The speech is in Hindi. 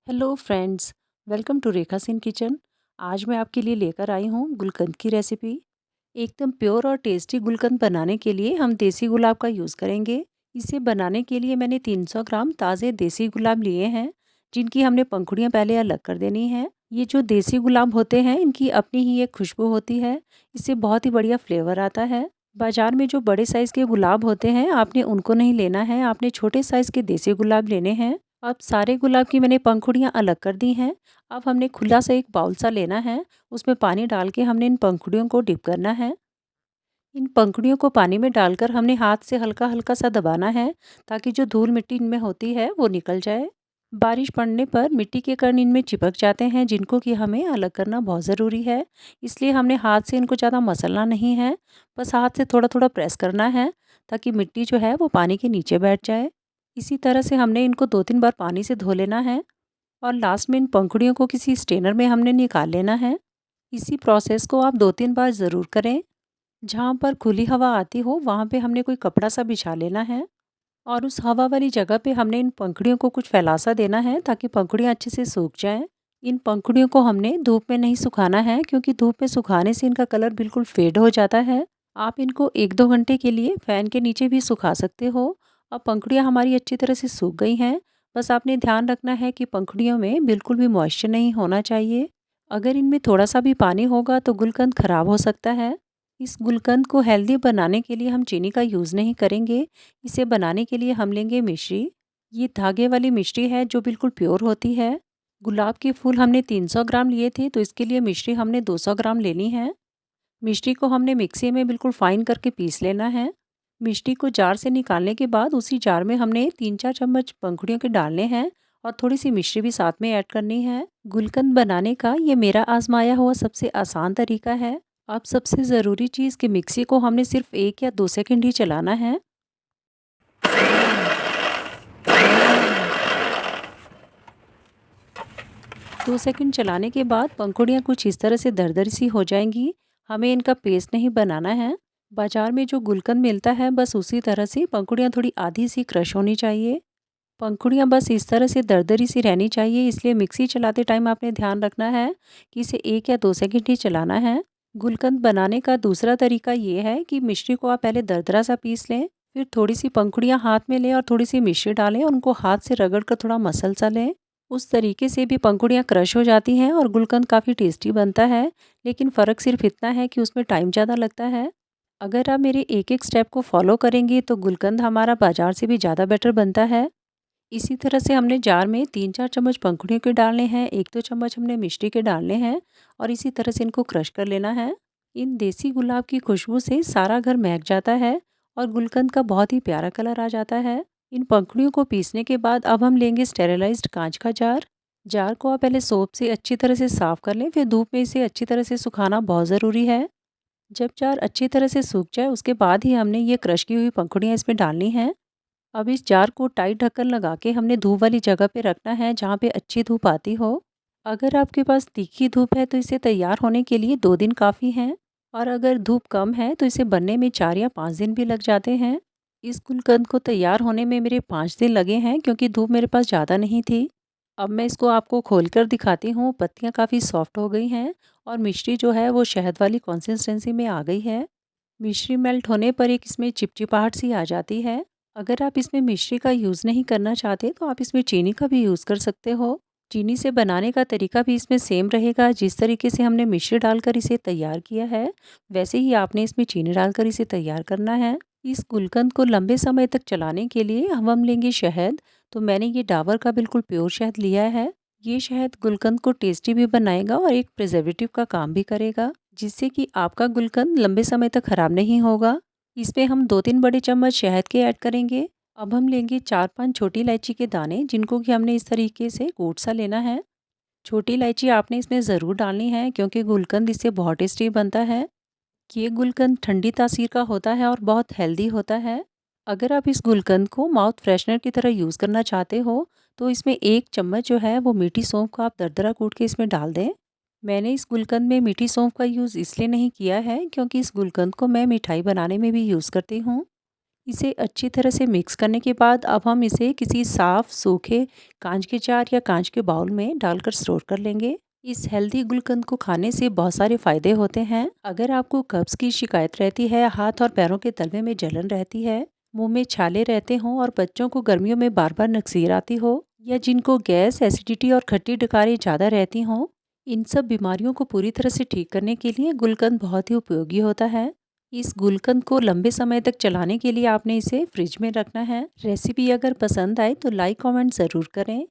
Hello friends, welcome to Rekha Singh kitchen. आज मैं आपके लिए लेकर आई हूँ गुलकंद की रेसिपी। एकदम प्योर और टेस्टी गुलकंद बनाने के लिए हम देसी गुलाब का यूज़ करेंगे। इसे बनाने के लिए मैंने 300 ग्राम ताज़े देसी गुलाब लिए हैं, जिनकी हमने पंखुड़ियाँ पहले अलग कर देनी हैं। ये जो देसी गुलाब होते हैं, इनकी अपनी ही एक खुशबू होती है। इससे बहुत ही बढ़िया फ्लेवर आता है। बाजार में जो बड़े साइज़ के गुलाब होते हैं, आपने उनको नहीं लेना है, आपने छोटे साइज़ के देसी गुलाब लेने हैं। अब सारे गुलाब की मैंने पंखुड़ियाँ अलग कर दी हैं। अब हमने खुला सा एक बाउल सा लेना है, उसमें पानी डाल के हमने इन पंखुड़ियों को डिप करना है। इन पंखुड़ियों को पानी में डालकर हमने हाथ से हल्का-हल्का सा दबाना है, ताकि जो धूल मिट्टी इनमें होती है वो निकल जाए। बारिश पड़ने पर मिट्टी के कण इनमें चिपक जाते हैं, जिनको कि हमें अलग करना बहुत ज़रूरी है। इसलिए हमने हाथ से इनको ज़्यादा मसलना नहीं है, बस हाथ से थोड़ा-थोड़ा प्रेस करना है, ताकि मिट्टी जो है वो पानी के नीचे बैठ जाए। इसी तरह से हमने इनको 2-3 बार पानी से धो लेना है और लास्ट में इन पंखुड़ियों को किसी स्ट्रेनर में हमने निकाल लेना है। इसी प्रोसेस को आप 2-3 बार ज़रूर करें। जहाँ पर खुली हवा आती हो, वहाँ पे हमने कोई कपड़ा सा बिछा लेना है और उस हवा वाली जगह पे हमने इन पंखुड़ियों को कुछ फैला सा देना है, ताकि पंखुड़ियाँ अच्छे से सूख जाएँ। इन पंखुड़ियों को हमने धूप में नहीं सुखाना है, क्योंकि धूप में सुखाने से इनका कलर बिल्कुल फेड हो जाता है। आप इनको 1-2 घंटे के लिए फ़ैन के नीचे भी सुखा सकते हो। अब पंखुड़ियाँ हमारी अच्छी तरह से सूख गई हैं। बस आपने ध्यान रखना है कि पंखुड़ियों में बिल्कुल भी मॉइस्चर नहीं होना चाहिए। अगर इनमें थोड़ा-सा भी पानी होगा तो गुलकंद खराब हो सकता है। इस गुलकंद को हेल्दी बनाने के लिए हम चीनी का यूज़ नहीं करेंगे। इसे बनाने के लिए हम लेंगे मिश्री। ये धागे वाली मिश्री है, जो बिल्कुल प्योर होती है। गुलाब के फूल हमने 300 ग्राम लिए थे, तो इसके लिए मिश्री हमने 200 ग्राम लेनी है। मिश्री को हमने मिक्सी में बिल्कुल फाइन करके पीस लेना है। मिश्री को जार से निकालने के बाद उसी जार में हमने 3-4 चम्मच पंखुड़ियों के डालने हैं और थोड़ी सी मिश्री भी साथ में ऐड करनी है। गुलकंद बनाने का ये मेरा आजमाया हुआ सबसे आसान तरीका है। अब सबसे ज़रूरी चीज़ कि मिक्सी को हमने सिर्फ 1 या 2 सेकंड ही चलाना है। 2 सेकंड चलाने के बाद पंखुड़ियाँ कुछ इस तरह से दरदरी सी हो जाएंगी। हमें इनका पेस्ट नहीं बनाना है। बाजार में जो गुलकंद मिलता है, बस उसी तरह से पंखुड़ियाँ थोड़ी आधी सी क्रश होनी चाहिए। पंखुड़ियाँ बस इस तरह से दरदरी सी रहनी चाहिए, इसलिए मिक्सी चलाते टाइम आपने ध्यान रखना है कि इसे 1 या 2 सेकंड ही चलाना है। गुलकंद बनाने का दूसरा तरीका ये है कि मिश्री को आप पहले दरदरा सा पीस लें, फिर थोड़ी सी पंखुड़ियाँ हाथ में लें और थोड़ी सी मिश्री डालें और उनको हाथ से रगड़ कर थोड़ा मसल सा लें। उस तरीके से भी पंखुड़ियाँ क्रश हो जाती हैं और गुलकंद काफ़ी टेस्टी बनता है। लेकिन फ़र्क सिर्फ इतना है कि उसमें टाइम ज़्यादा लगता है। अगर आप मेरे एक-एक स्टेप को फॉलो करेंगे तो गुलकंद हमारा बाजार से भी ज़्यादा बेटर बनता है। इसी तरह से हमने जार में 3-4 चम्मच पंखुड़ियों के डालने हैं, 1-2 चम्मच हमने मिश्री के डालने हैं और इसी तरह से इनको क्रश कर लेना है। इन देसी गुलाब की खुशबू से सारा घर महक जाता है और गुलकंद का बहुत ही प्यारा कलर आ जाता है। इन पंखुड़ियों को पीसने के बाद अब हम लेंगे स्टेरिलाइज्ड कांच का जार। जार को आप पहले सोप से अच्छी तरह से साफ़ कर लें, फिर धूप में इसे अच्छी तरह से सुखाना बहुत ज़रूरी है। जब जार अच्छी तरह से सूख जाए, उसके बाद ही हमने ये क्रश की हुई पंखुड़ियाँ इसमें डालनी हैं। अब इस जार को टाइट ढक्कन लगा के हमने धूप वाली जगह पे रखना है, जहाँ पे अच्छी धूप आती हो। अगर आपके पास तीखी धूप है तो इसे तैयार होने के लिए 2 दिन काफ़ी हैं और अगर धूप कम है तो इसे बनने में 4 या 5 दिन भी लग जाते हैं। इस गुलकंद को तैयार होने में मेरे 5 दिन लगे हैं, क्योंकि धूप मेरे पास ज़्यादा नहीं थी। अब मैं इसको आपको खोल कर दिखाती हूँ। पत्तियाँ काफ़ी सॉफ्ट हो गई हैं और मिश्री जो है वो शहद वाली कंसिस्टेंसी में आ गई है। मिश्री मेल्ट होने पर एक इसमें चिपचिपाहट सी आ जाती है। अगर आप इसमें मिश्री का यूज़ नहीं करना चाहते तो आप इसमें चीनी का भी यूज़ कर सकते हो। चीनी से बनाने का तरीका भी इसमें सेम रहेगा। जिस तरीके से हमने मिश्री डालकर इसे तैयार किया है, वैसे ही आपने इसमें चीनी डालकर इसे तैयार करना है। इस गुलकंद को लंबे समय तक चलाने के लिए हम लेंगे शहद। तो मैंने ये डाबर का बिल्कुल प्योर शहद लिया है। ये शहद गुलकंद को टेस्टी भी बनाएगा और एक प्रिजर्वेटिव का काम भी करेगा, जिससे कि आपका गुलकंद लंबे समय तक खराब नहीं होगा। इसमें हम 2-3 बड़े चम्मच शहद के ऐड करेंगे। अब हम लेंगे 4-5 छोटी इलायची के दाने, जिनको कि हमने इस तरीके से कूट सा लेना है। छोटी इलायची आपने इसमें ज़रूर डालनी है, क्योंकि गुलकंद इससे बहुत टेस्टी बनता है। ये गुलकंद ठंडी तासीर का होता है और बहुत हेल्दी होता है। अगर आप इस गुलकंद को माउथ फ्रेशनर की तरह यूज़ करना चाहते हो, तो इसमें 1 चम्मच जो है वो मीठी सौंफ का आप दरदरा कूट के इसमें डाल दें। मैंने इस गुलकंद में मीठी सौंफ का यूज़ इसलिए नहीं किया है, क्योंकि इस गुलकंद को मैं मिठाई बनाने में भी यूज़ करती हूँ। इसे अच्छी तरह से मिक्स करने के बाद अब हम इसे किसी साफ सूखे कांच के जार या कांच के बाउल में डालकर स्टोर कर लेंगे। इस हेल्दी गुलकंद को खाने से बहुत सारे फायदे होते हैं। अगर आपको कब्ज की शिकायत रहती है, हाथ और पैरों के तलवे में जलन रहती है, मुंह में छाले रहते हों और बच्चों को गर्मियों में बार बार नक्सीर आती हो, या जिनको गैस, एसिडिटी और खट्टी डकारें ज़्यादा रहती हों, इन सब बीमारियों को पूरी तरह से ठीक करने के लिए गुलकंद बहुत ही उपयोगी होता है। इस गुलकंद को लंबे समय तक चलाने के लिए आपने इसे फ्रिज में रखना है। रेसिपी अगर पसंद आए तो लाइक कमेंट ज़रूर करें।